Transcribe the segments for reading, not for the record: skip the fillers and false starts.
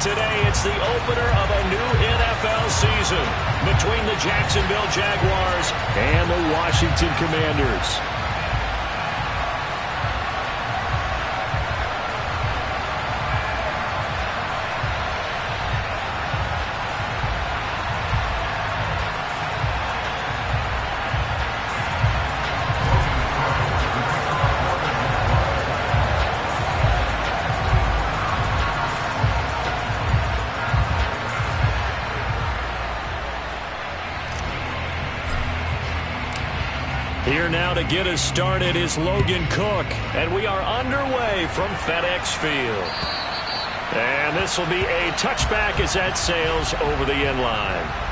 Today, it's the opener of a new NFL season between the Jacksonville Jaguars and the Washington Commanders. Here now to get us started is Logan Cook, and we are underway from FedEx Field. And this will be a touchback as that sails over the end line.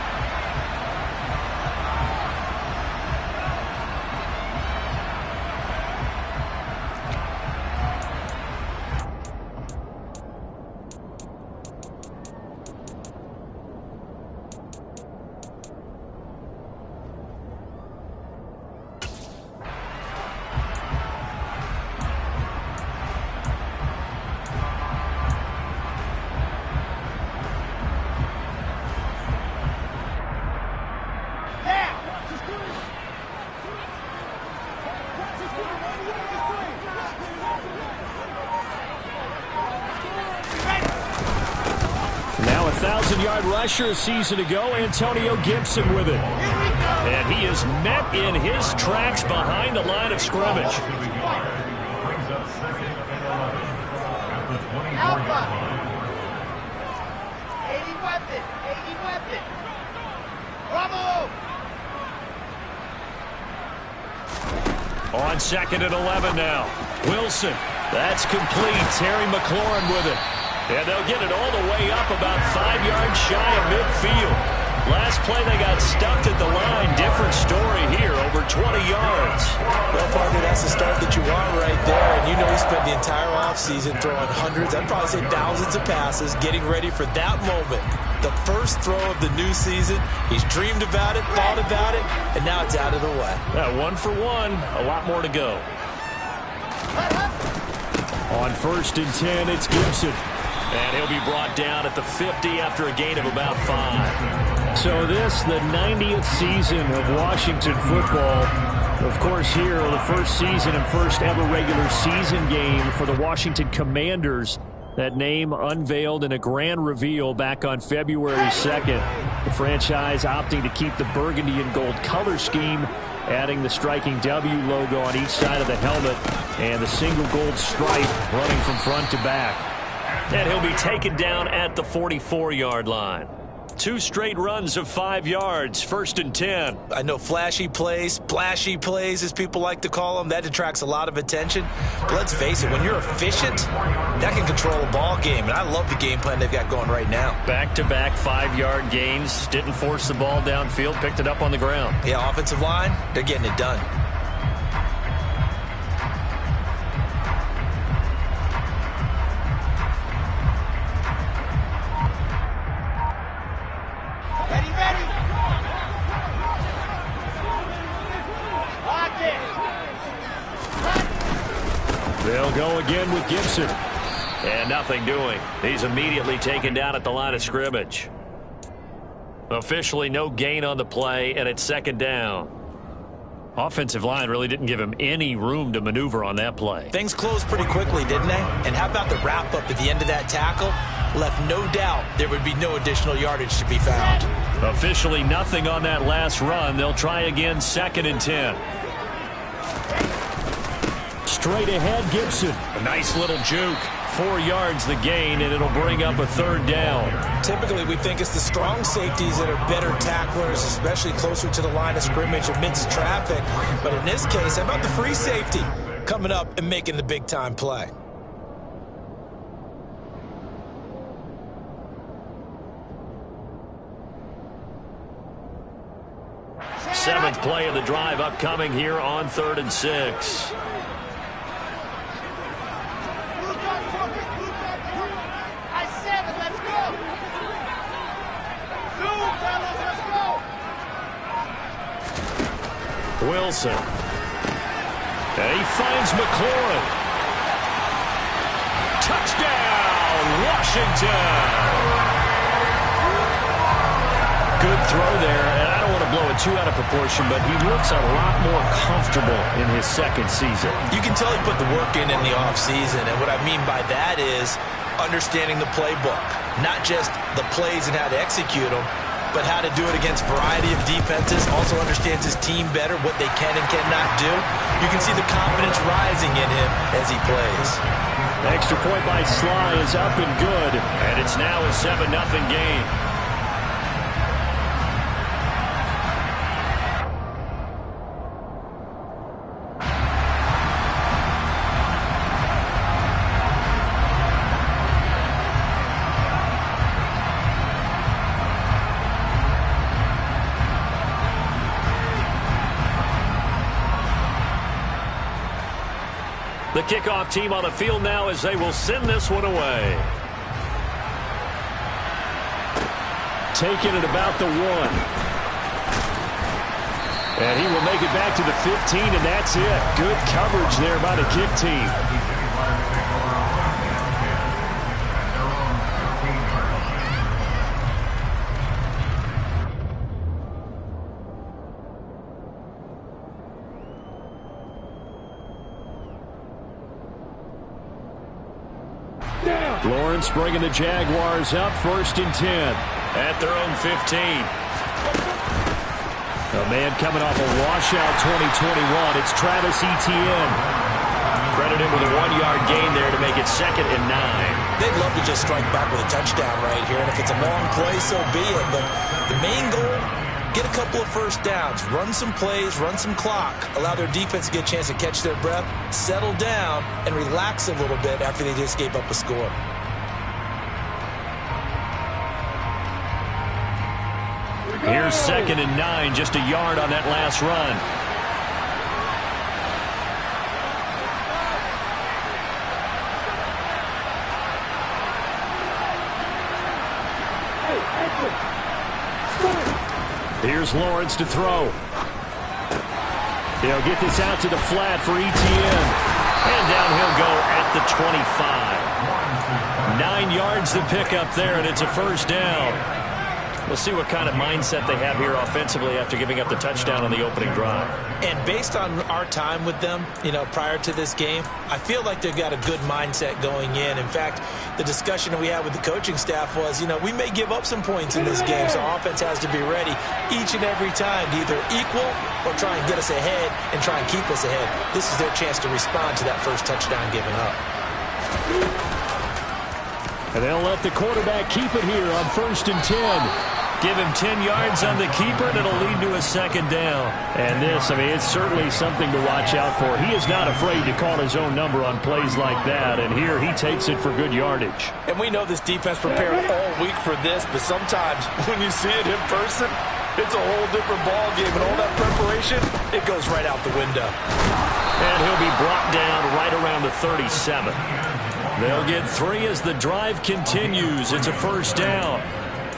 Now a 1,000-yard rusher a season ago, Antonio Gibson with it. And he is met in his tracks behind the line of scrimmage. On 2nd and 11 now. Wilson. That's complete. Terry McLaurin with it. And they'll get it all the way up about 5 yards shy of midfield. Last play they got stuffed at the line. Different story here, over 20 yards. Well, partner, that's the start that you want right there. And you know he spent the entire offseason throwing hundreds, I'd probably say thousands of passes, getting ready for that moment. The first throw of the new season. He's dreamed about it, thought about it, and now it's out of the way. Yeah, 1 for 1. A lot more to go. On 1st and 10, it's Gibson. And he'll be brought down at the 50 after a gain of about 5. So this, the 90th season of Washington football. Of course, here, the first season and first ever regular season game for the Washington Commanders. That name unveiled in a grand reveal back on February 2nd. The franchise opting to keep the burgundy and gold color scheme, adding the striking W logo on each side of the helmet and the single gold stripe running from front to back. And he'll be taken down at the 44-yard line. 2 straight runs of 5 yards, 1st and 10. I know flashy plays, splashy plays, as people like to call them, that attracts a lot of attention. But let's face it, when you're efficient, that can control a ball game. And I love the game plan they've got going right now. Back-to-back 5-yard gains. Didn't force the ball downfield, picked it up on the ground. Yeah, offensive line, they're getting it done. They'll go again with Gibson. And nothing doing. He's immediately taken down at the line of scrimmage. Officially no gain on the play, and it's 2nd down. Offensive line really didn't give him any room to maneuver on that play. Things closed pretty quickly, didn't they? And how about the wrap-up at the end of that tackle? Left no doubt there would be no additional yardage to be found. Officially nothing on that last run. They'll try again, 2nd and 10. Straight ahead, Gibson. A nice little juke. 4 yards the gain, and it'll bring up a 3rd down. Typically, we think it's the strong safeties that are better tacklers, especially closer to the line of scrimmage amidst traffic. But in this case, how about the free safety coming up and making the big-time play? Seventh play of the drive upcoming here on 3rd and 6. Wilson. And he finds McLaurin. Touchdown, Washington. good throw there, and I don't want to blow it too out of proportion, but he looks a lot more comfortable in his second season. You can tell he put the work in the offseason, and what I mean by that is understanding the playbook. Not just the plays and how to execute them, but how to do it against a variety of defenses. Also understands his team better, what they can and cannot do. You can see the confidence rising in him as he plays. Extra point by Sly is up and good, and it's now a 7-0 game. The kickoff team on the field now as they will send this one away. Taking it about the 1. And he will make it back to the 15, and that's it. Good coverage there by the kick team. Lawrence bringing the Jaguars up 1st and 10 at their own 15. A man coming off a washout 2021. It's Travis Etienne. Credit him with a 1-yard gain there to make it 2nd and 9. They'd love to just strike back with a touchdown right here, and if it's a long play, so be it. But the main goal, get a couple of first downs, run some plays, run some clock, allow their defense to get a chance to catch their breath, settle down, and relax a little bit after they just gave up a score. Here's 2nd and 9, just a yard on that last run. Here's Lawrence to throw. He'll get this out to the flat for Etienne. And down he'll go at the 25. 9 yards to pick up there, and it's a first down. We'll see what kind of mindset they have here offensively after giving up the touchdown on the opening drive. And based on our time with them, prior to this game, I feel like they've got a good mindset going in. In fact, the discussion that we had with the coaching staff was, we may give up some points in this game, so offense has to be ready each and every time to either equal or try and get us ahead and try and keep us ahead. This is their chance to respond to that first touchdown given up. And they'll let the quarterback keep it here on 1st and 10. Give him 10 yards on the keeper, and it'll lead to a 2nd down. And this, it's certainly something to watch out for. He is not afraid to call his own number on plays like that, and here he takes it for good yardage. And we know this defense prepared all week for this, but sometimes when you see it in person, it's a whole different ball game, and all that preparation, it goes right out the window. And he'll be brought down right around the 37. They'll get 3 as the drive continues. It's a first down.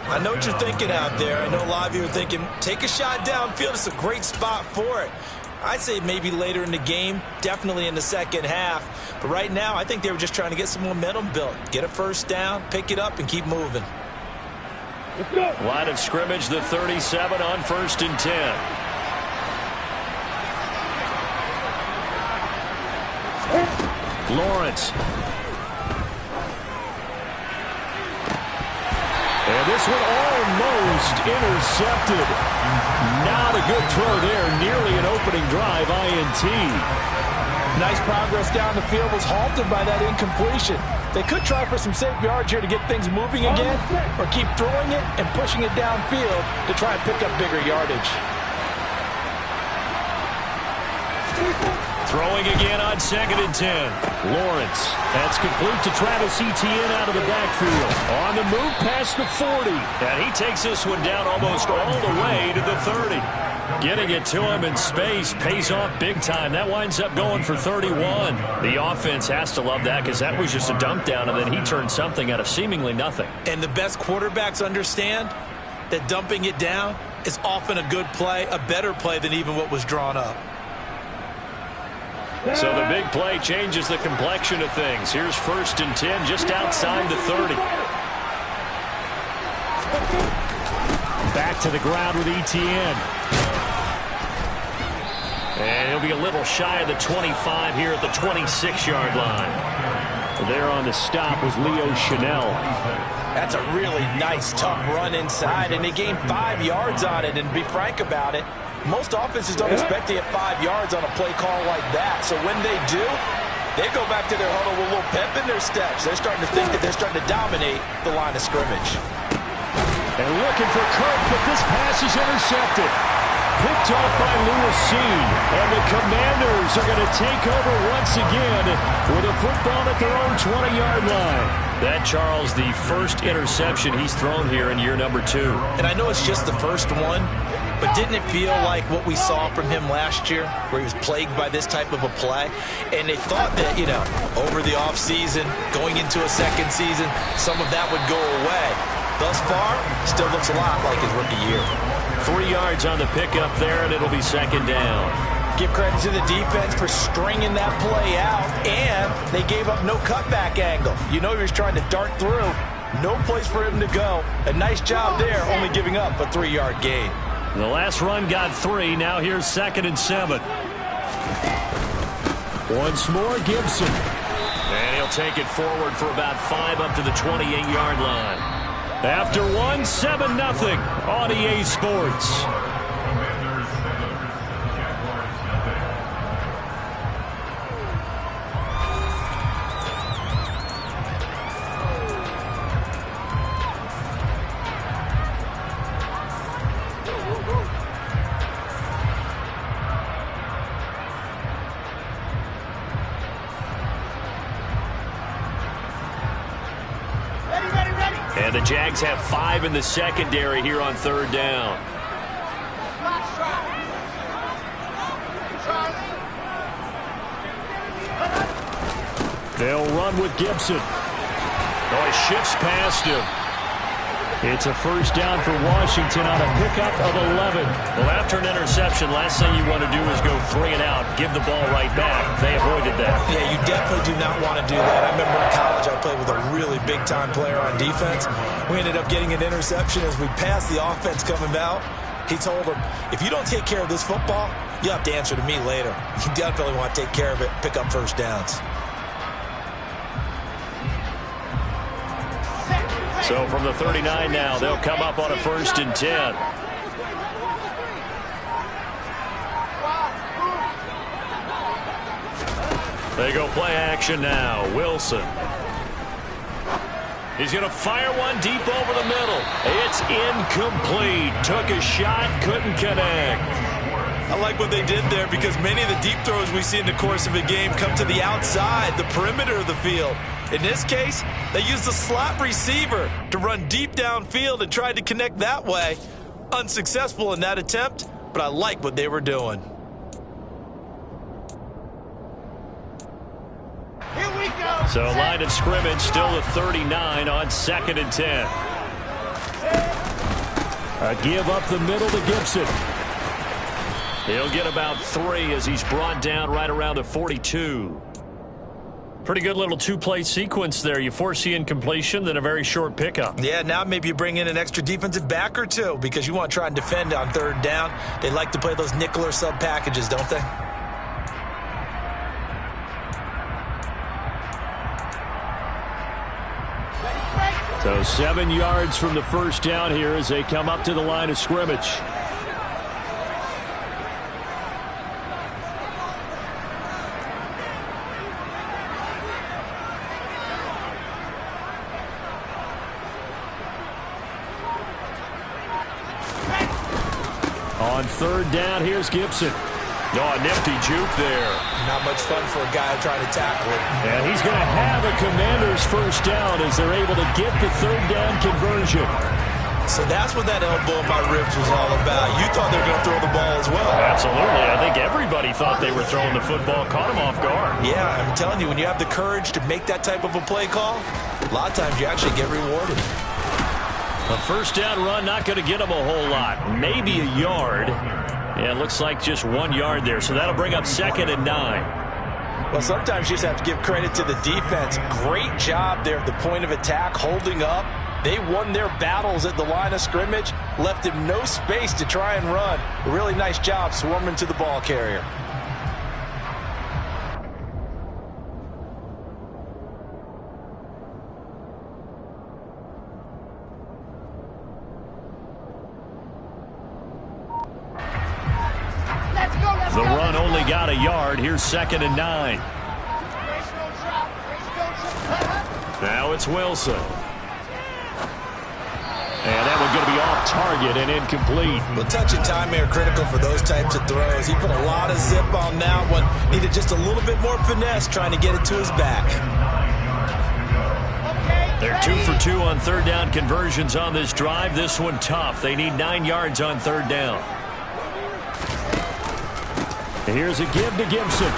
I know what you're thinking out there. I know a lot of you are thinking, take a shot downfield. It's a great spot for it. I'd say maybe later in the game, definitely in the second half. But right now, I think they were just trying to get some momentum built. Get a first down, pick it up, and keep moving. Line of scrimmage, the 37 on 1st and 10. Lawrence. And this one almost intercepted. Not a good throw there. Nearly an opening drive INT. Nice progress down the field was halted by that incompletion. They could try for some safe yards here to get things moving again, or keep throwing it and pushing it downfield to try and pick up bigger yardage. Throwing again on 2nd and 10. Lawrence. That's complete to Travis Etienne out of the backfield. On the move past the 40. And he takes this one down almost all the way to the 30. Getting it to him in space pays off big time. That winds up going for 31. The offense has to love that because that was just a dump down, and then he turned something out of seemingly nothing. And the best quarterbacks understand that dumping it down is often a good play, a better play than even what was drawn up. So the big play changes the complexion of things. Here's 1st and 10 just outside the 30. Back to the ground with Etienne. And he'll be a little shy of the 25 here at the 26-yard line. There on the stop was Leo Chanel. That's a really nice, tough run inside, and they gained 5 yards on it. And to be frank about it, most offenses don't expect to get 5 yards on a play call like that. So when they do, they go back to their huddle with a little pep in their steps. They're starting to think that they're starting to dominate the line of scrimmage. And looking for Kirk, but this pass is intercepted. Picked off by Lewis-Cine. And the Commanders are going to take over once again with a football at their own 20-yard line. That, Charles, the first interception he's thrown here in year number 2. And I know it's just the first one, but didn't it feel like what we saw from him last year, where he was plagued by this type of a play? And they thought that, over the offseason, going into a second season, some of that would go away. Thus far, still looks a lot like his rookie year. 3 yards on the pickup there, and it'll be second down. Give credit to the defense for stringing that play out, and they gave up no cutback angle. He was trying to dart through. No place for him to go. A nice job there, only giving up a 3-yard gain. The last run got 3. Now here's 2nd and 7. Once more, Gibson. And he'll take it forward for about 5 up to the 28-yard line. After 1, 7-0 on EA Sports. And the Jags have 5 in the secondary here on 3rd down. They'll run with Gibson. Oh, he shifts past him. It's a first down for Washington on a pickup of 11. Well, after an interception, last thing you want to do is go 3 and out, give the ball right back. They avoided that. Yeah, you definitely do not want to do that. I remember in college I played with a really big-time player on defense. We ended up getting an interception as we passed the offense coming out. He told him, if you don't take care of this football, you have to answer to me later. You definitely want to take care of it, pick up first downs. So from the 39 now, they'll come up on a 1st and 10. They go play action now. Wilson. He's going to fire one deep over the middle. It's incomplete. Took a shot, couldn't connect. I like what they did there because many of the deep throws we see in the course of a game come to the outside, the perimeter of the field. In this case, they used the slot receiver to run deep downfield and tried to connect that way. Unsuccessful in that attempt, but I like what they were doing. Here we go. So line of scrimmage still at 39 on 2nd and 10. A give up the middle to Gibson. He'll get about 3 as he's brought down right around the 42. Pretty good little 2-play sequence there. You foresee incompletion, then a very short pickup. Yeah, now maybe you bring in an extra defensive back or 2 because you want to try and defend on 3rd down. They like to play those nickel or sub packages, don't they? So 7 yards from the first down here as they come up to the line of scrimmage. On 3rd down, here's Gibson. Oh, a nifty juke there. Not much fun for a guy trying to tackle it. And he's going to have a Commanders first down as they're able to get the 3rd down conversion. So that's what that elbow in my ribs was all about. You thought they were going to throw the ball as well. Absolutely. I think everybody thought they were throwing the football. Caught him off guard. Yeah, I'm telling you, when you have the courage to make that type of a play call, a lot of times you actually get rewarded. A first down run, not going to get him a whole lot. Maybe a yard. Yeah, it looks like just 1 yard there. So that'll bring up 2nd and 9. Well, sometimes you just have to give credit to the defense. Great job there at the point of attack, holding up. They won their battles at the line of scrimmage, left him no space to try and run. A really nice job swarming to the ball carrier. The run only got a yard. Here's 2nd and 9. Now it's Wilson. And that one's going to be off target and incomplete. Well, touch and timing are critical for those types of throws. He put a lot of zip on that one. Needed just a little bit more finesse trying to get it to his back. They're 2 for 2 on 3rd down conversions on this drive. This one tough. They need 9 yards on 3rd down. Here's a give to Gibson.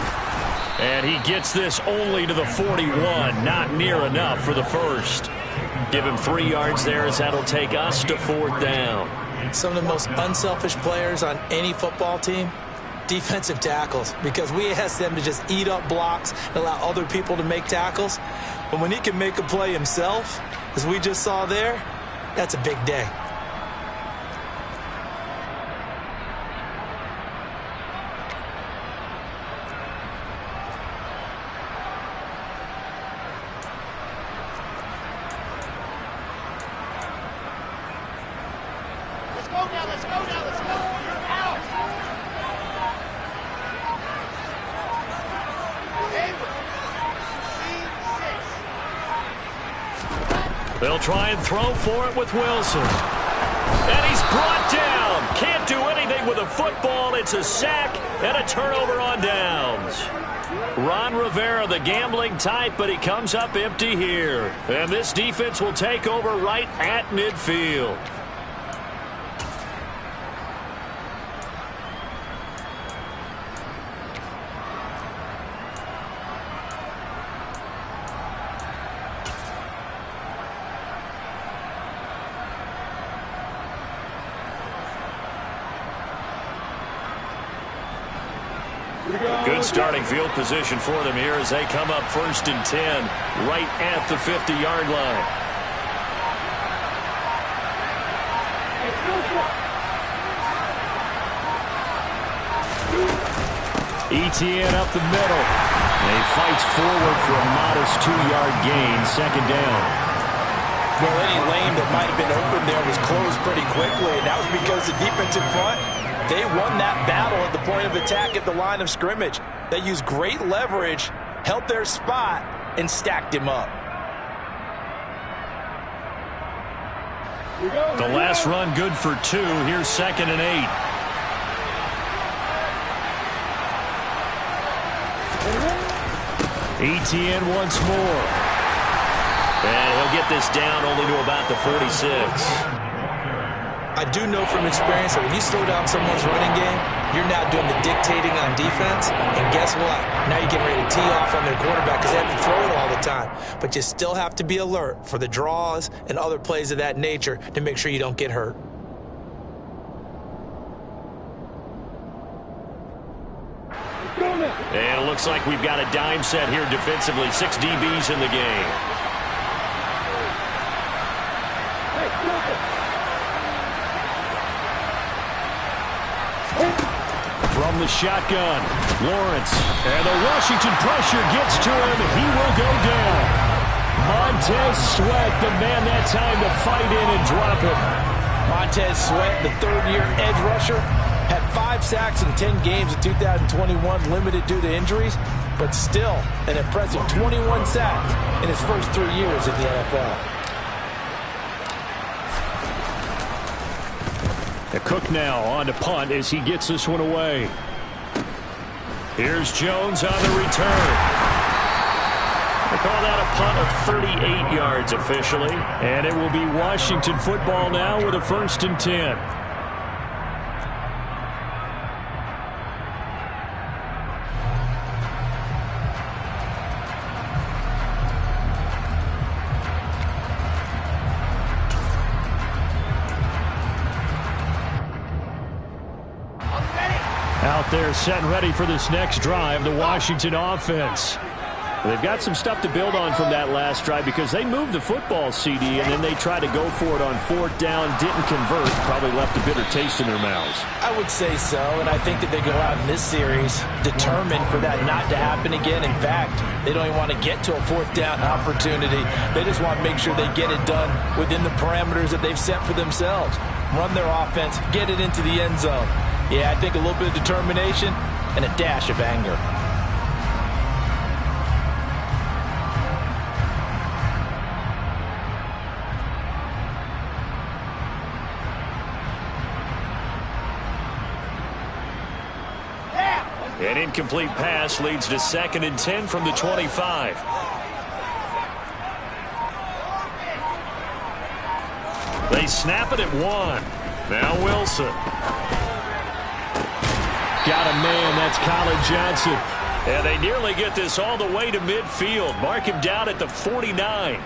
And he gets this only to the 41. Not near enough for the first. Give him 3 yards there as that'll take us to 4th down. Some of the most unselfish players on any football team, defensive tackles, because we ask them to just eat up blocks and allow other people to make tackles. But when he can make a play himself, as we just saw there, that's a big day. They'll try and throw for it with Wilson. And he's brought down. Can't do anything with a football. It's a sack and a turnover on downs. Ron Rivera, the gambling type, but he comes up empty here. And this defense will take over right at midfield. Good starting field position for them here as they come up 1st and 10 right at the 50-yard line. Etienne up the middle. And he fights forward for a modest 2-yard gain, 2nd down. Well, any lane that might have been open there was closed pretty quickly, and that was because the defensive front, they won that battle at the point of attack at the line of scrimmage. They used great leverage, held their spot, and stacked him up. The last run good for 2. Here's 2nd and 8. Etienne once more. And he'll get this down only to about the 46. I do know from experience that when you slow down someone's running game, you're now doing the dictating on defense. And guess what? Now you're getting ready to tee off on their quarterback because they have to throw it all the time. But you still have to be alert for the draws and other plays of that nature to make sure you don't get hurt. And it looks like we've got a dime set here defensively. 6 DBs in the game. From the shotgun, Lawrence. And the Washington pressure gets to him. He will go down. Montez Sweat, the man that time to fight in and drop him. Montez Sweat, the 3rd-year edge rusher, had 5 sacks in 10 games in 2021, limited due to injuries, but still an impressive 21 sacks in his first 3 years in the NFL. Cook now on to punt as he gets this one away. Here's Jones on the return. They call that a punt of 38 yards officially. And it will be Washington football now with a 1st and 10. Out there set and ready for this next drive, the Washington offense. They've got some stuff to build on from that last drive because they moved the football, CD, and then they tried to go for it on 4th down, didn't convert, probably left a bitter taste in their mouths. I would say so, and I think that they go out in this series determined for that not to happen again. In fact, they don't even want to get to a 4th down opportunity. They just want to make sure they get it done within the parameters that they've set for themselves. Run their offense, get it into the end zone. Yeah, I think a little bit of determination and a dash of anger. An incomplete pass leads to 2nd and 10 from the 25. They snap it at 1. Now Wilson. Got a man. That's Colin Johnson. And they nearly get this all the way to midfield. Mark him down at the 49.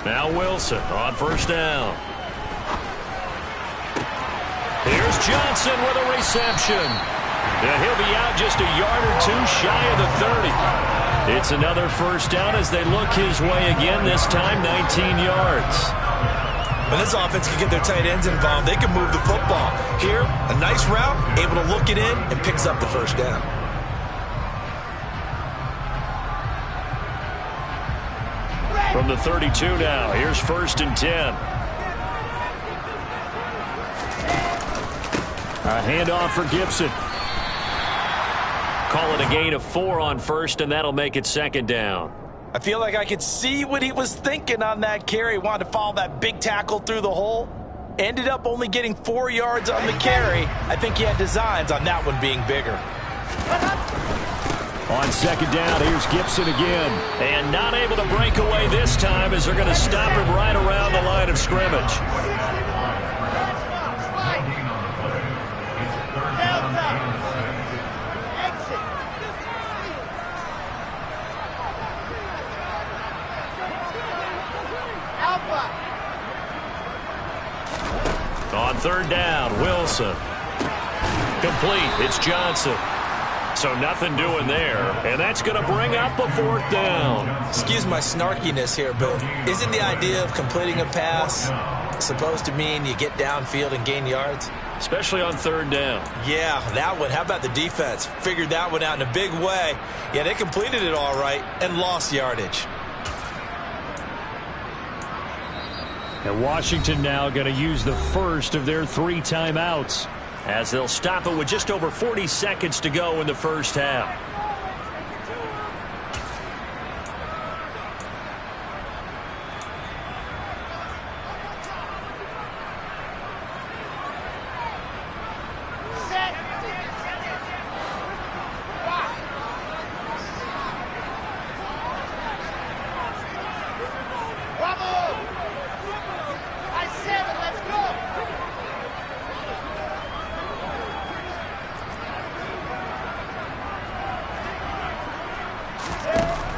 Now Wilson on 1st down. Here's Johnson with a reception. And he'll be out just a yard or 2 shy of the 30. It's another 1st down as they look his way again, this time 19 yards. When this offense can get their tight ends involved, they can move the football. Here, a nice route, able to look it in, and picks up the 1st down. From the 32 now, here's 1st and 10. A handoff for Gibson. Call it a gain of 4 on 1st, and that'll make it 2nd down. I feel like I could see what he was thinking on that carry. Wanted to follow that big tackle through the hole. Ended up only getting 4 yards on the carry. I think he had designs on that one being bigger. On 2nd down, here's Gibson again. And not able to break away this time as they're going to stop him right around the line of scrimmage. On 3rd down, Wilson. Complete. It's Johnson. So nothing doing there, and that's going to bring up a 4th down. Excuse my snarkiness here, but isn't the idea of completing a pass supposed to mean you get downfield and gain yards? Especially on 3rd down. Yeah, that one. How about the defense? Figured that one out in a big way. Yeah, they completed it all right and lost yardage. And Washington now going to use the first of their 3 timeouts, as they'll stop it with just over 40 seconds to go in the 1st half.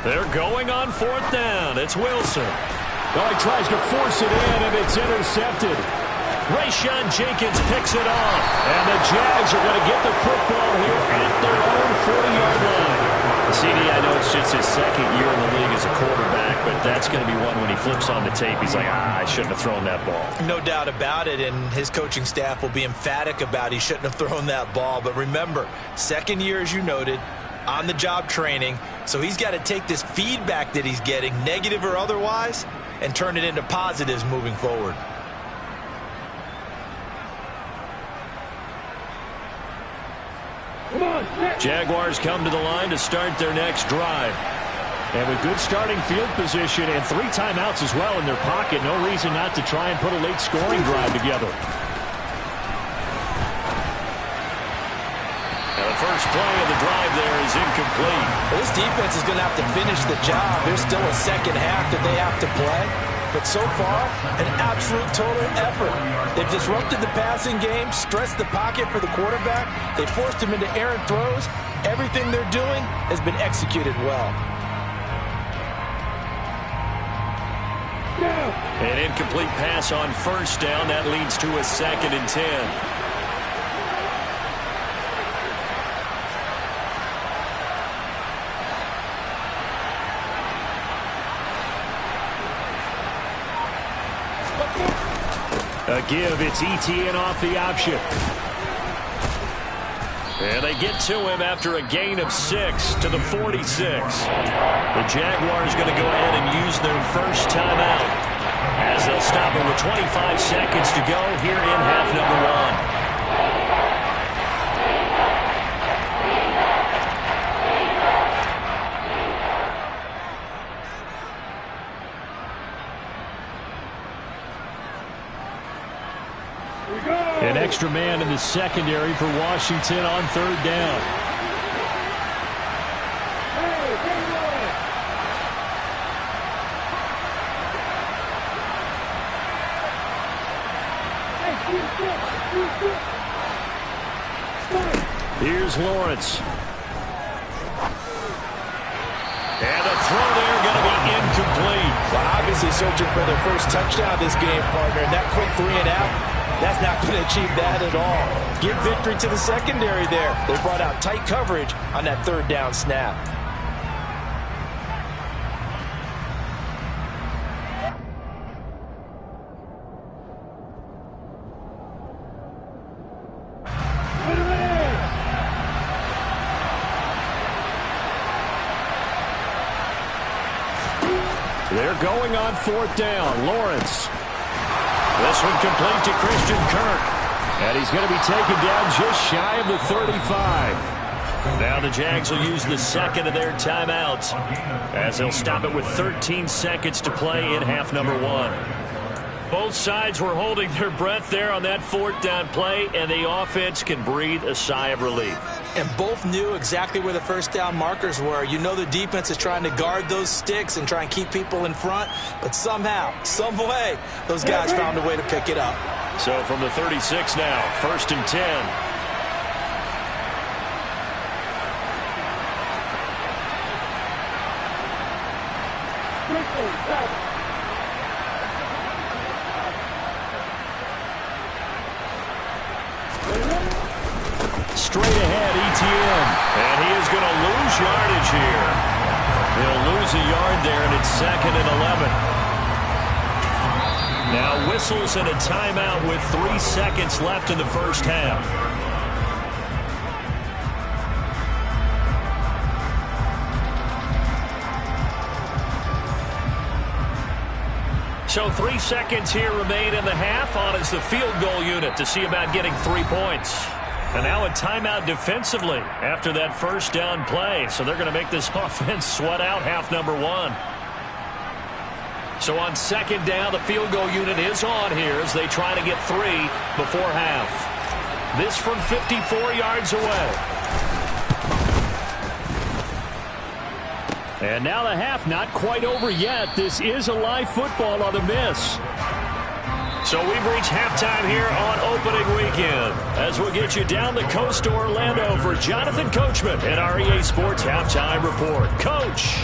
They're going on 4th down. It's Wilson. Oh, he tries to force it in, and it's intercepted. Rayshawn Jenkins picks it off. And the Jags are going to get the football here at their own 40-yard line. CD, I know it's just his 2nd year in the league as a quarterback, but that's going to be one when he flips on the tape. He's like, I shouldn't have thrown that ball. No doubt about it, and his coaching staff will be emphatic about he shouldn't have thrown that ball. But remember, 2nd year, as you noted, on-the-job training, so he's got to take this feedback that he's getting, negative or otherwise, and turn it into positives moving forward. Jaguars come to the line to start their next drive. And with good starting field position and 3 timeouts as well in their pocket, no reason not to try and put a late scoring drive together. And the first play of the drive there is incomplete. This defense is going to have to finish the job. There's still a second half that they have to play. But so far, an absolute total effort. They've disrupted the passing game, stressed the pocket for the quarterback. They forced him into errant throws. Everything they're doing has been executed well. An incomplete pass on first down. That leads to a 2nd and 10. A give, it's ETN off the option. And they get to him after a gain of 6 to the 46. The Jaguars going to go ahead and use their first timeout as they'll stop it with 25 seconds to go here in half number 1. An extra man in the secondary for Washington on 3rd down. Here's Lawrence. And the throw there going to be incomplete. Well, obviously searching for their first touchdown this game, partner. And that quick 3-and-out, that's not going to achieve that at all. Give victory to the secondary there. They brought out tight coverage on that 3rd down snap. They're going on 4th down. Lawrence. This one complete to Christian Kirk. And he's going to be taken down just shy of the 35. Now the Jags will use the 2nd of their timeouts as they'll stop it with 13 seconds to play in half number 1. Both sides were holding their breath there on that 4th down play, and the offense can breathe a sigh of relief. And both knew exactly where the first down markers were. You know the defense is trying to guard those sticks and try and keep people in front, but somehow, some way, those guys found a way to pick it up. So from the 36 now, 1st and 10. Straight ahead, ETN. And he is going to lose yardage here. He'll lose a yard there, and it's 2nd and 11. Now whistles and a timeout with 3 seconds left in the first half. So 3 seconds here remain in the half. On is the field goal unit to see about getting 3 points. And now a timeout defensively after that first down play. So they're going to make this offense sweat out half number 1. So on 2nd down, the field goal unit is on here as they try to get 3 before half. This from 54 yards away. And now the half not quite over yet. This is a live football on the miss. So we've reached halftime here on opening weekend as we'll get you down the coast to Orlando for Jonathan Coachman and our EA Sports Halftime Report. Coach.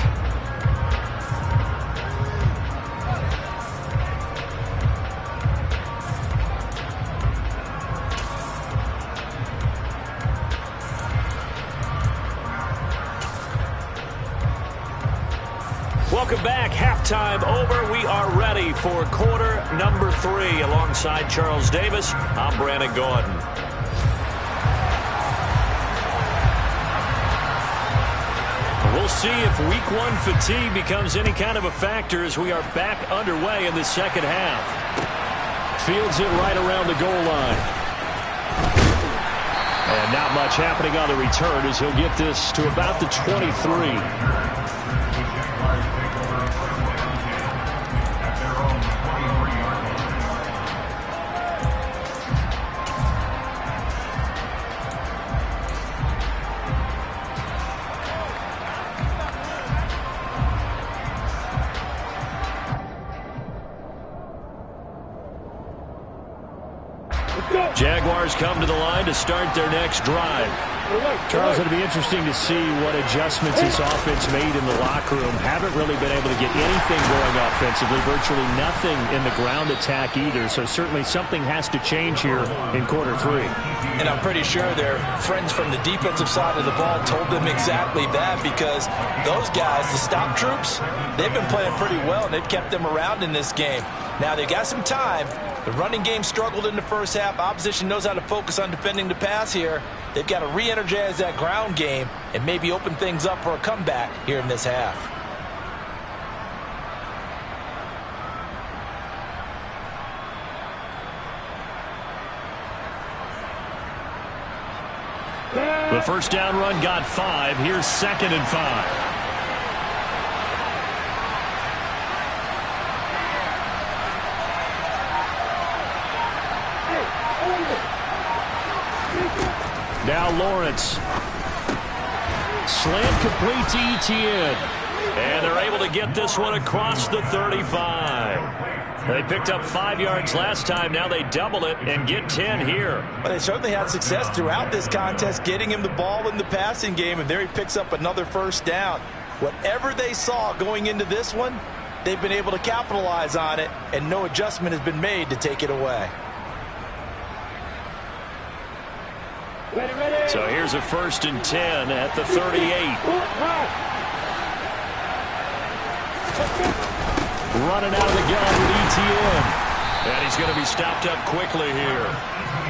Welcome back. Halftime over. We are ready for quarter number 3. Alongside Charles Davis, I'm Brandon Gordon. We'll see if week 1 fatigue becomes any kind of a factor as we are back underway in the second half. Fields it right around the goal line. And not much happening on the return as he'll get this to about the 23. Jaguars come to the line to start their next drive. Charles, it'll be interesting to see what adjustments this offense made in the locker room. Haven't really been able to get anything going offensively, virtually nothing in the ground attack either. So certainly something has to change here in quarter 3. And I'm pretty sure their friends from the defensive side of the ball told them exactly that, because those guys, the stop troops, they've been playing pretty well, and they've kept them around in this game. Now, they got some time. The running game struggled in the first half. Opposition knows how to focus on defending the pass here. They've got to re-energize that ground game and maybe open things up for a comeback here in this half. The first down run got 5. Here's 2nd and 5. Now Lawrence. Slant complete to Etienne. And they're able to get this one across the 35. They picked up 5 yards last time. Now they double it and get 10 here. Well, they certainly had success throughout this contest, getting him the ball in the passing game, and there he picks up another first down. Whatever they saw going into this one, they've been able to capitalize on it, and no adjustment has been made to take it away. So here's a 1st and 10 at the 38. Running out of the gun with Etienne. And he's going to be stopped up quickly here.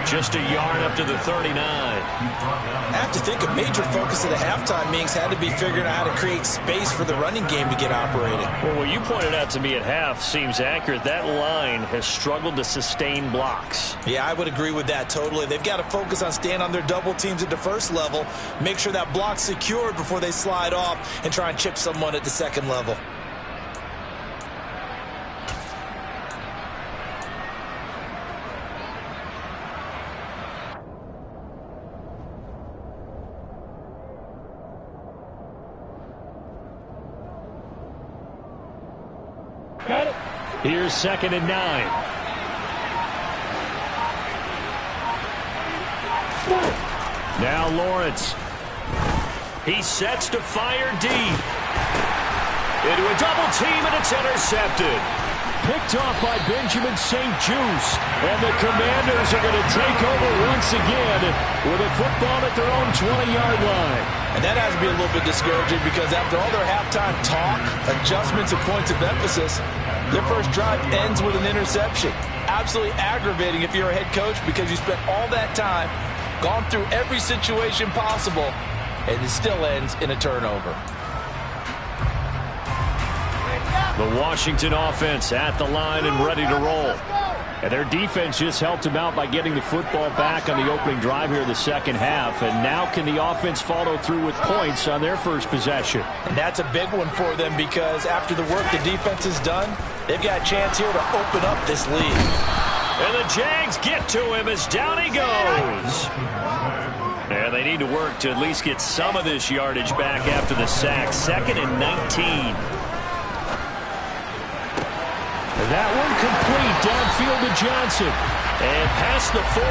Just a yard up to the 39. I have to think a major focus of the halftime meetings had to be figuring out how to create space for the running game to get operating. Well, what you pointed out to me at half seems accurate. That line has struggled to sustain blocks. Yeah, I would agree with that totally. They've got to focus on staying on their double teams at the first level, make sure that block's secured before they slide off and try and chip someone at the second level. Here's 2nd and 9. Now Lawrence. He sets to fire deep. Into a double team, and it's intercepted. Picked off by Benjamin St. Juste. And the Commanders are going to take over once again with a football at their own 20-yard line. And that has to be a little bit discouraging, because after all their halftime talk, adjustments, and points of emphasis, their first drive ends with an interception. Absolutely aggravating if you're a head coach, because you spent all that time, gone through every situation possible, and it still ends in a turnover. The Washington offense at the line and ready to roll. And their defense just helped them out by getting the football back on the opening drive here in the second half. And now can the offense follow through with points on their first possession? And that's a big one for them, because after the work the defense has done, they've got a chance here to open up this lead. And the Jags get to him as down he goes. And they need to work to at least get some of this yardage back after the sack. 2nd and 19. That one complete downfield to Johnson. And past the 40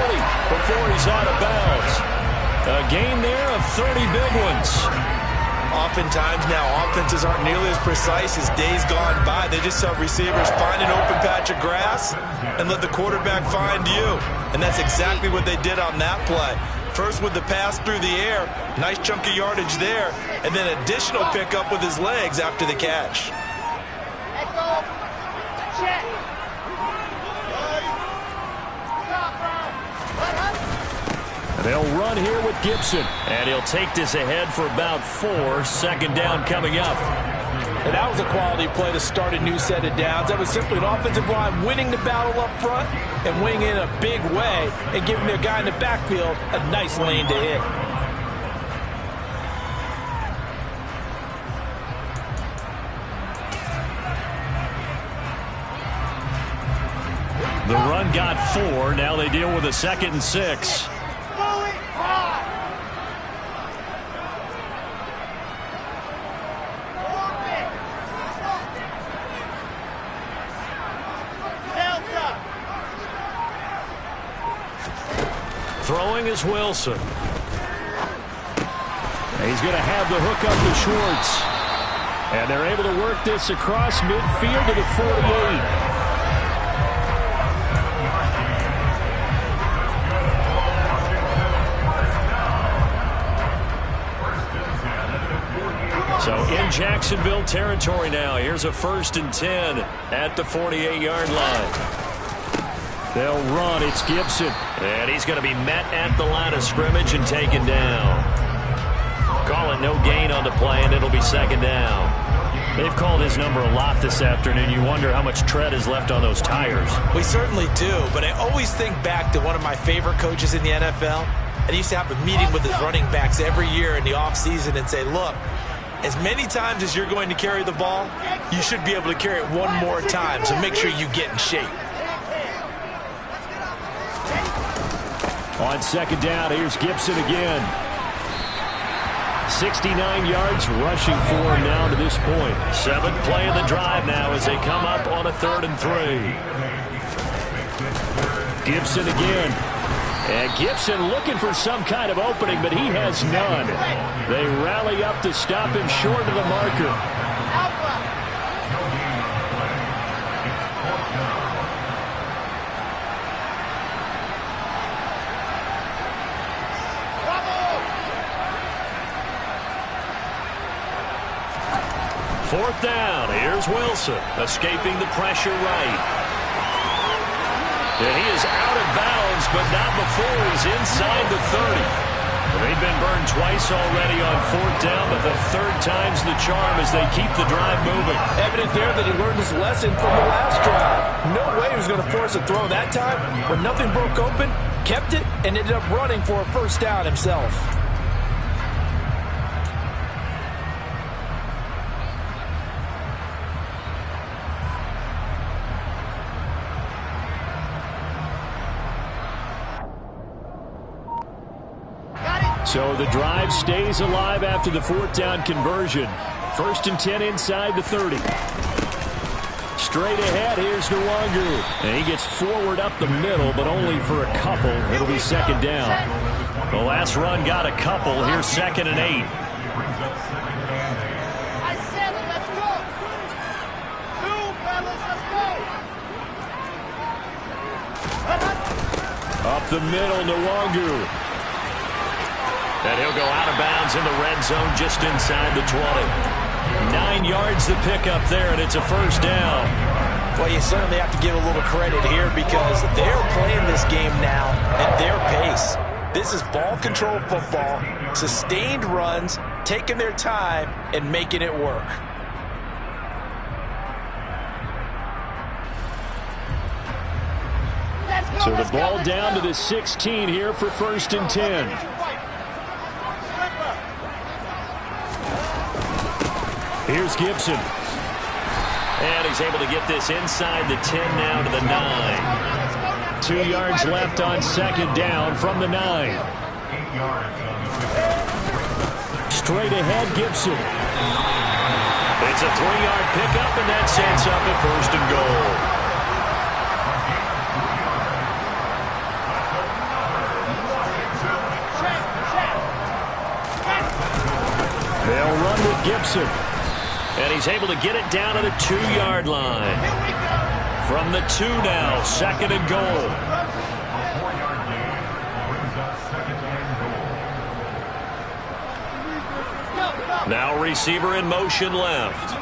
before he's out of bounds. A gain there of 30 big ones. Oftentimes now, offenses aren't nearly as precise as days gone by. They just have receivers find an open patch of grass and let the quarterback find you. And that's exactly what they did on that play. First with the pass through the air, nice chunk of yardage there, and then additional pickup with his legs after the catch. They'll run here with Gibson, and he'll take this ahead for about 4. 2nd down coming up. And that was a quality play to start a new set of downs. That was simply an offensive line winning the battle up front and winning in a big way and giving their guy in the backfield a nice lane to hit. The run got 4. Now they deal with a 2nd and 6. is Wilson. He's going to have the hook up to Schwartz. And they're able to work this across midfield to the 48. So in Jacksonville territory now. Here's a 1st and 10 at the 48-yard line. They'll run. It's Gibson. And he's going to be met at the line of scrimmage and taken down. Call it no gain on the play, and it'll be 2nd down. They've called his number a lot this afternoon. You wonder how much tread is left on those tires. We certainly do, but I always think back to one of my favorite coaches in the NFL. And he used to have a meeting with his running backs every year in the offseason and say, look, as many times as you're going to carry the ball, you should be able to carry it one more time, so make sure you get in shape. On 2nd down, here's Gibson again. 69 yards rushing for him now to this point. 7th play of the drive now as they come up on a 3rd and 3. Gibson again. And Gibson looking for some kind of opening, but he has none. They rally up to stop him short of the marker. Fourth down. Here's Wilson escaping the pressure right. And he is out of bounds, but not before he's inside the 30. They've been burned twice already on 4th down, but the 3rd time's the charm as they keep the drive moving. Evident there that he learned his lesson from the last drive. No way he was going to force a throw that time. When nothing broke open, kept it, and ended up running for a 1st down himself. So the drive stays alive after the 4th down conversion. 1st and 10 inside the 30. Straight ahead, here's Nwangu. And he gets forward up the middle, but only for a couple. It'll be 2nd down. The last run got a couple. Here's 2nd and 8. Up the middle, Nwangu. And he'll go out of bounds in the red zone just inside the 20. 9 yards to pick up there, and it's a 1st down. Well, you certainly have to give a little credit here because they're playing this game now at their pace. This is ball control football, sustained runs, taking their time, and making it work. So the ball down to the 16 here for 1st and 10. Here's Gibson. And he's able to get this inside the 10 now to the 9. 2 yards left on 2nd down from the 9. Straight ahead, Gibson. It's a 3-yard pickup, and that sets up a 1st and goal. They'll run with Gibson. And he's able to get it down to the 2-yard line. From the 2 now, 2nd and goal. Now receiver in motion left.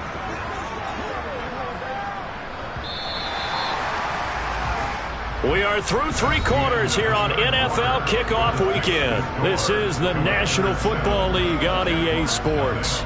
We are through 3 quarters here on NFL Kickoff Weekend. This is the National Football League on EA Sports.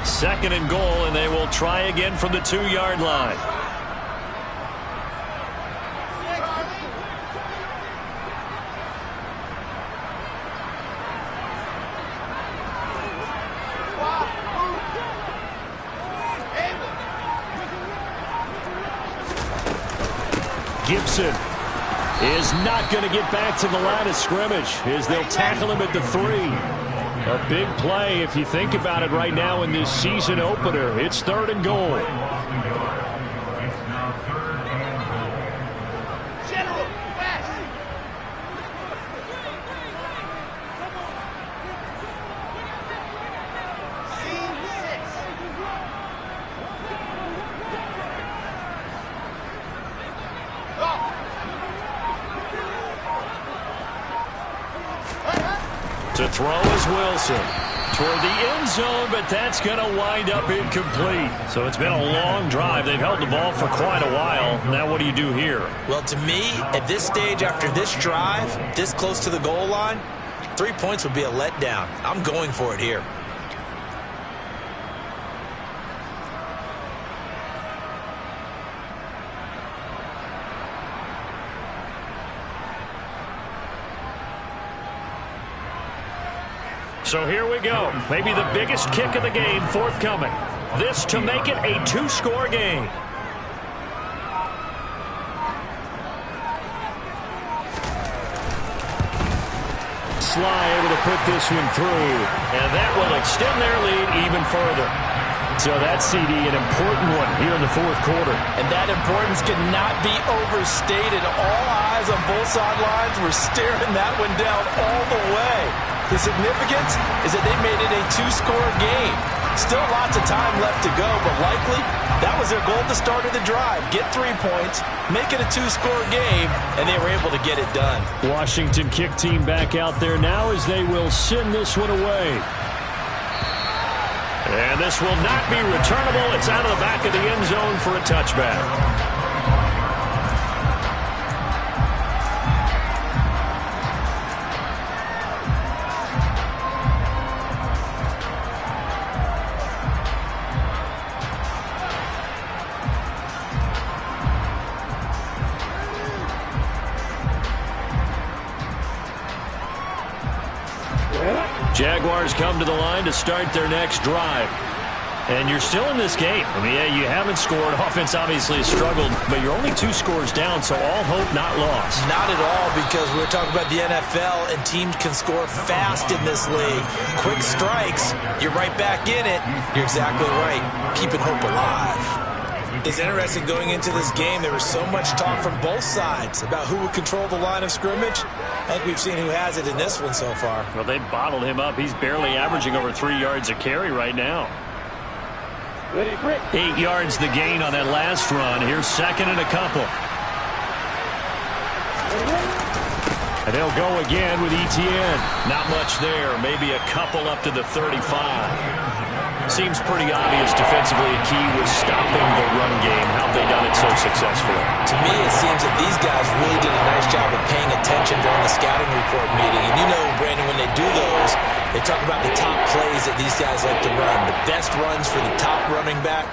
Second and goal, and they will try again from the 2-yard line. Gibson is not going to get back to the line of scrimmage as they'll tackle him at the 3. A big play if you think about it right now in this season opener. It's 3rd and goal. To throw is Wilson toward the end zone, but that's going to wind up incomplete. So it's been a long drive. They've held the ball for quite a while. Now what do you do here? Well, to me, at this stage after this drive, this close to the goal line, 3 points would be a letdown. I'm going for it here. So here we go. Maybe the biggest kick of the game forthcoming. This to make it a 2-score game. Sly able to put this one through. And that will extend their lead even further. So that CD, an important one here in the 4th quarter. And that importance cannot be overstated. All eyes on both sidelines were staring that one down all the way. The significance is that they made it a 2-score game. Still lots of time left to go, but likely that was their goal at the start of the drive. Get 3 points, make it a 2-score game, and they were able to get it done. Washington kick team back out there now as they will send this one away. And this will not be returnable. It's out of the back of the end zone for a touchback. Jaguars come to the line to start their next drive. And you're still in this game. I mean, yeah, you haven't scored. Offense obviously has struggled, but you're only 2 scores down, so all hope not lost. Not at all, because we're talking about the NFL, and teams can score fast in this league. Quick strikes, you're right back in it. You're exactly right. Keeping hope alive. It's interesting going into this game. There was so much talk from both sides about who would control the line of scrimmage. I think we've seen who has it in this one so far. Well, they bottled him up. He's barely averaging over 3 yards a carry right now. 8 yards the gain on that last run. Here's 2nd and a couple. And they'll go again with Etienne. Not much there. Maybe a couple up to the 35. Seems pretty obvious defensively a key was stopping the run game. How have they done it so successfully? To me, it seems that these guys really did a nice job of paying attention during the scouting report meeting. And you know, Brandon, when they do those, they talk about the top plays that these guys like to run. The best runs for the top running back,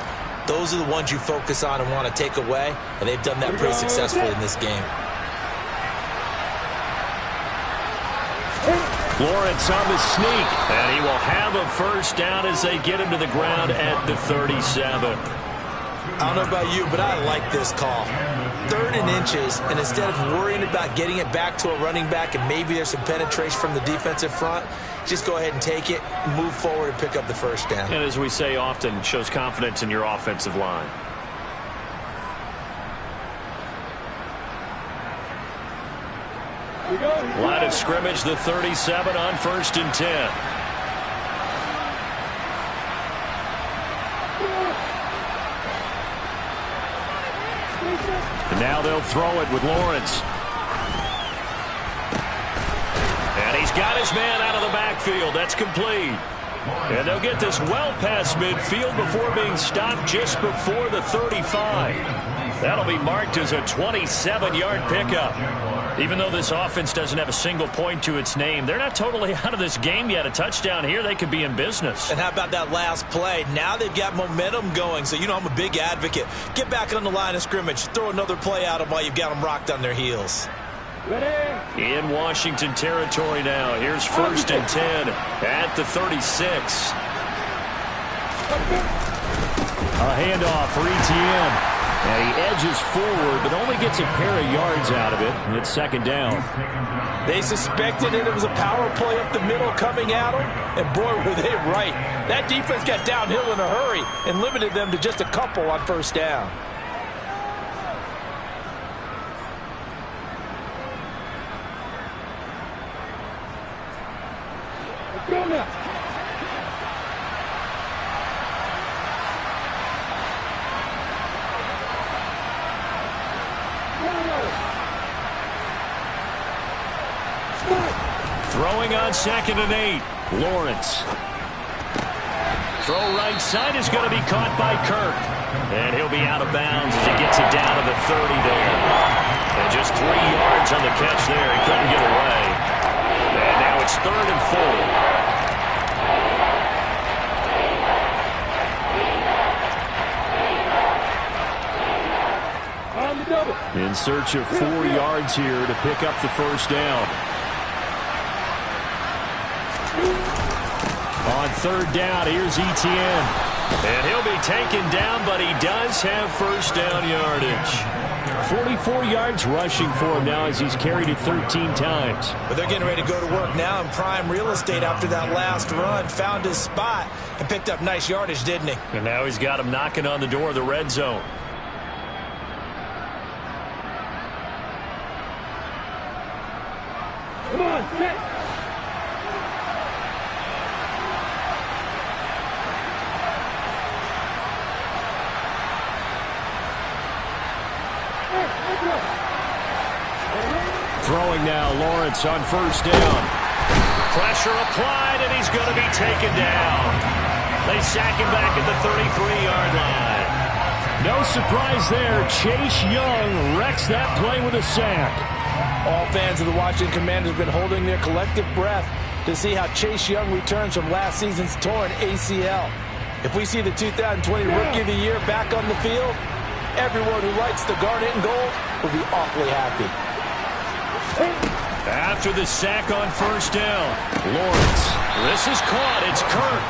those are the ones you focus on and want to take away. And they've done that pretty successfully in this game. Lawrence on the sneak, and he will have a first down as they get him to the ground at the 37. I don't know about you, but I like this call. 3rd and inches, and instead of worrying about getting it back to a running back and maybe there's some penetration from the defensive front, just go ahead and take it, move forward, and pick up the first down. And as we say often, shows confidence in your offensive line. Line of scrimmage, the 37 on 1st and 10. And now they'll throw it with Lawrence. And he's got his man out of the backfield. That's complete. And they'll get this well past midfield before being stopped just before the 35. That'll be marked as a 27-yard pickup. Even though this offense doesn't have a single point to its name, they're not totally out of this game yet. A touchdown here, they could be in business. And how about that last play? Now they've got momentum going. So, you know, I'm a big advocate. Get back on the line of scrimmage. Throw another play at them while you've got them rocked on their heels. In Washington territory now. Here's 1st and 10 at the 36. A handoff for Etienne. And he edges forward, but only gets a pair of yards out of it, and it's second down. They suspected it was a power play up the middle coming at them, and boy, were they right. That defense got downhill in a hurry and limited them to just a couple on first down. Throwing on 2nd and 8. Lawrence. Throw right side is going to be caught by Kirk. And he'll be out of bounds as he gets it down to the 30 there. And just 3 yards on the catch there. He couldn't get away. And now it's 3rd and 4. In search of 4 yards here to pick up the first down. On 3rd down, here's Etienne. And he'll be taken down, but he does have first down yardage. 44 yards rushing for him now as he's carried it 13 times. But they're getting ready to go to work now in prime real estate after that last run. Found his spot and picked up nice yardage, didn't he? And now he's got him knocking on the door of the red zone. Come on, set. Throwing now, Lawrence on first down. Pressure applied, and he's going to be taken down. They sack him back at the 33-yard line. No surprise there. Chase Young wrecks that play with a sack. All fans of the Washington Commanders have been holding their collective breath to see how Chase Young returns from last season's torn ACL. If we see the 2020 Rookie of the Year back on the field, everyone who likes the garnet and gold will be awfully happy. After the sack on first down, Lawrence. This is caught. It's Kirk.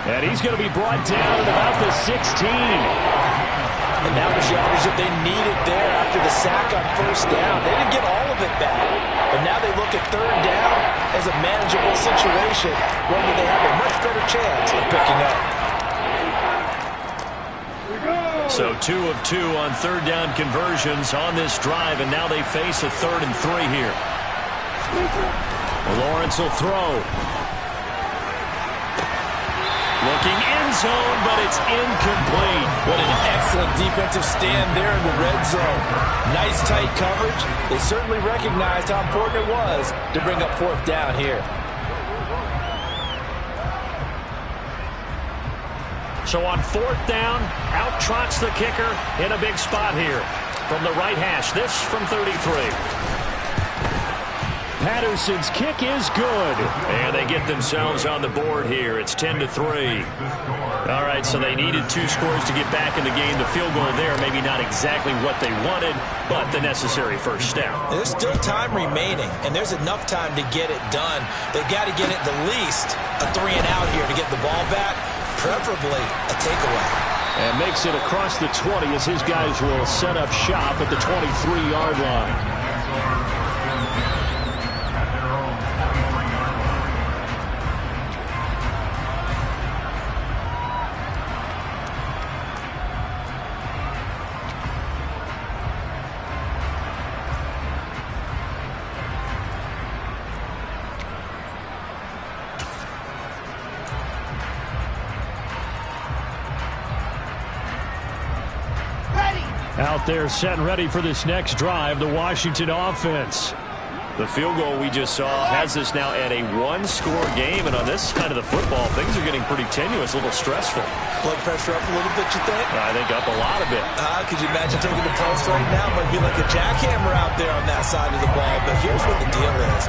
And he's going to be brought down at about the 16. And now the yardage that they needed there after the sack on first down. They didn't get all of it back. But now they look at 3rd down as a manageable situation, one that they have a much better chance of picking up. So 2 of 2 on 3rd down conversions on this drive, and now they face a 3rd and 3 here. Lawrence will throw. Looking end zone, but it's incomplete. What an excellent defensive stand there in the red zone. Nice tight coverage. They certainly recognized how important it was to bring up 4th down here. So on 4th down, out trots the kicker in a big spot here. From the right hash, this from 33. Patterson's kick is good. And they get themselves on the board here. It's 10-3. All right, so they needed 2 scores to get back in the game. The field goal there, maybe not exactly what they wanted, but the necessary first down. There's still time remaining, and there's enough time to get it done. They've got to get it the least a 3 and out here to get the ball back, preferably a takeaway. And makes it across the 20 as his guys will set up shop at the 23-yard line. Out there set and ready for this next drive, the Washington offense. The field goal we just saw has us now at a 1-score game, and on this side of the football, things are getting pretty tenuous, a little stressful. Blood pressure up a little bit, you think? I think up a lot of it. Could you imagine taking the pulse right now? Might be like a jackhammer out there on that side of the ball, but here's what the deal is.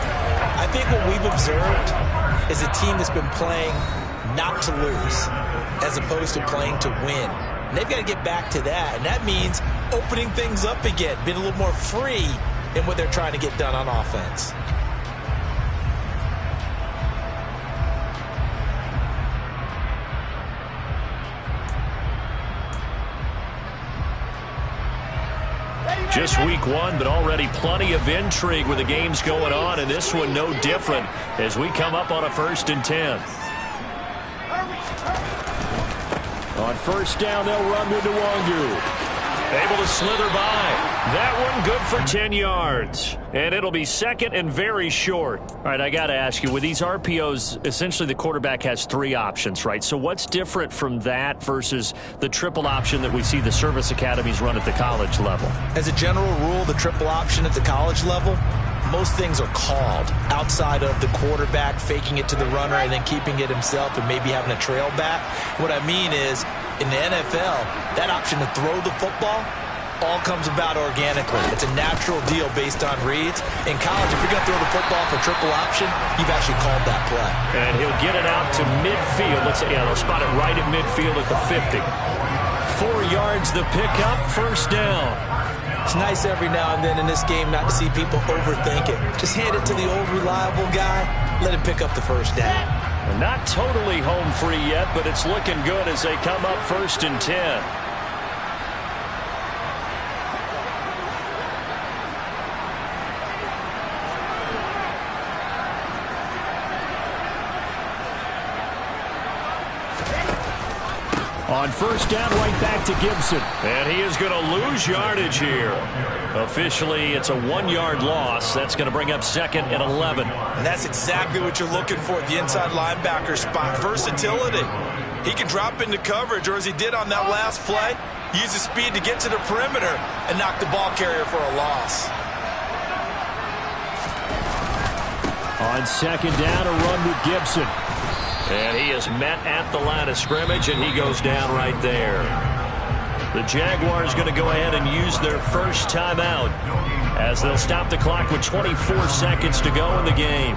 I think what we've observed is a team that's been playing not to lose as opposed to playing to win. And they've got to get back to that, and that means opening things up again, being a little more free in what they're trying to get done on offense. Just week one, but already plenty of intrigue with the games going on, and this one no different as we come up on a 1st and 10. On 1st down, they'll run with Nwangu. Able to slither by. That one good for 10 yards. And it'll be 2nd and very short. All right, I got to ask you, with these RPOs, essentially the quarterback has 3 options, right? So what's different from that versus the triple option that we see the service academies run at the college level? As a general rule, the triple option at the college level, most things are called outside of the quarterback faking it to the runner and then keeping it himself and maybe having a trail back. What I mean is, in the NFL, that option to throw the football all comes about organically. It's a natural deal based on reads. In college, if you're going to throw the football for triple option, you've actually called that play. And he'll get it out to midfield. Let's say, they'll spot it right at midfield at the 50. 4 yards the pickup, 1st down. It's nice every now and then in this game not to see people overthink it. Just hand it to the old reliable guy. Let him pick up the 1st down. Not totally home free yet, but it's looking good as they come up 1st and 10. On 1st down, right back to Gibson. And he is going to lose yardage here. Officially, it's a 1-yard loss. That's going to bring up 2nd and 11. And that's exactly what you're looking for at the inside linebacker spot. Versatility. He can drop into coverage, or as he did on that last play, use his speed to get to the perimeter and knock the ball carrier for a loss. On 2nd down, a run with Gibson. And he is met at the line of scrimmage, and he goes down right there. The Jaguars going to go ahead and use their 1st timeout as they'll stop the clock with 24 seconds to go in the game.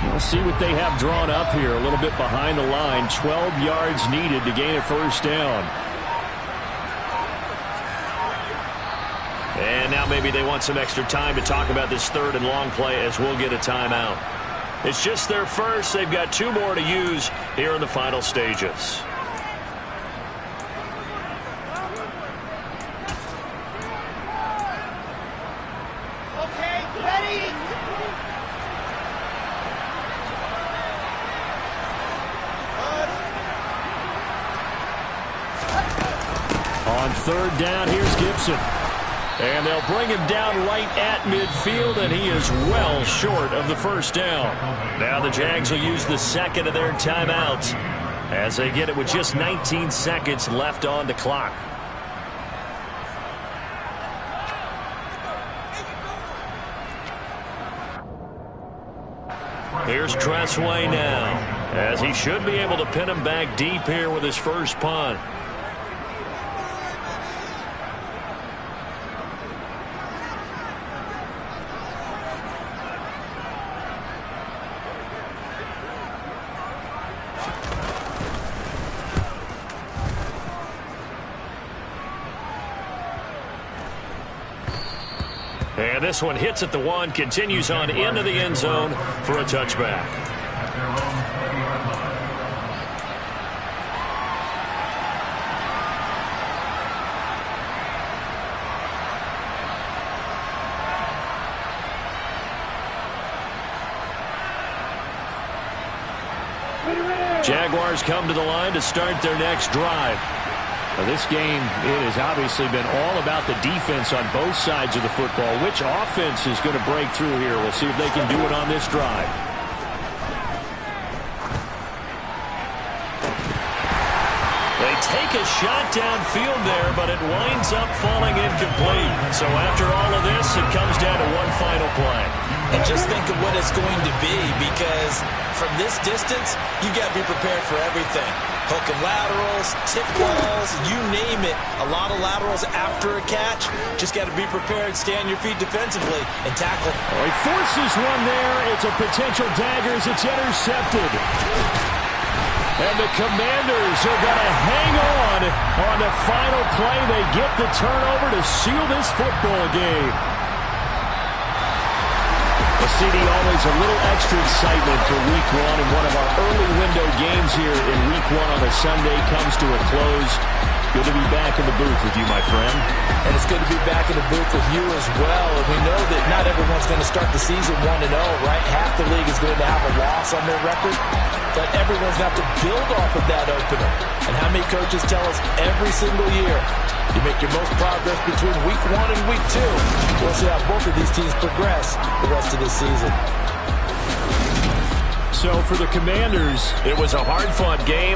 We'll see what they have drawn up here. A little bit behind the line. 12 yards needed to gain a 1st down. And now maybe they want some extra time to talk about this 3rd and long play as we'll get a timeout. It's just their first. They've got 2 more to use here in the final stages. On 3rd down, here's Gibson. And they'll bring him down right at midfield, and he is well short of the 1st down. Now the Jags will use the 2nd of their timeouts as they get it with just 19 seconds left on the clock. Here's Tressway now, as he should be able to pin him back deep here with his 1st punt. And this one hits at the 1, continues on into the end zone for a touchback. Jaguars come to the line to start their next drive. Well, this game, it has obviously been all about the defense on both sides of the football. Which offense is going to break through here? We'll see if they can do it on this drive. They take a shot downfield there, but it winds up falling incomplete. So after all of this, it comes down to one final play. And just think of what it's going to be, because from this distance, you've got to be prepared for everything. Hook and laterals, tip balls, you name it. A lot of laterals after a catch. Just got to be prepared, stay on your feet defensively, and tackle. Oh, he forces one there. It's a potential dagger as it's intercepted. And the Commanders are going to hang on the final play. They get the turnover to seal this football game. CD, always a little extra excitement for Week 1, and one of our early window games here in Week 1 on a Sunday comes to a close. Good to be back in the booth with you, my friend. And it's good to be back in the booth with you as well. And we know that not everyone's going to start the season 1-0, right? Half the league is going to have a loss on their record. But everyone's got to build off of that opener. And how many coaches tell us every single year, you make your most progress between Week 1 and Week 2. We'll see how both of these teams progress the rest of this season. So for the Commanders, it was a hard-fought game.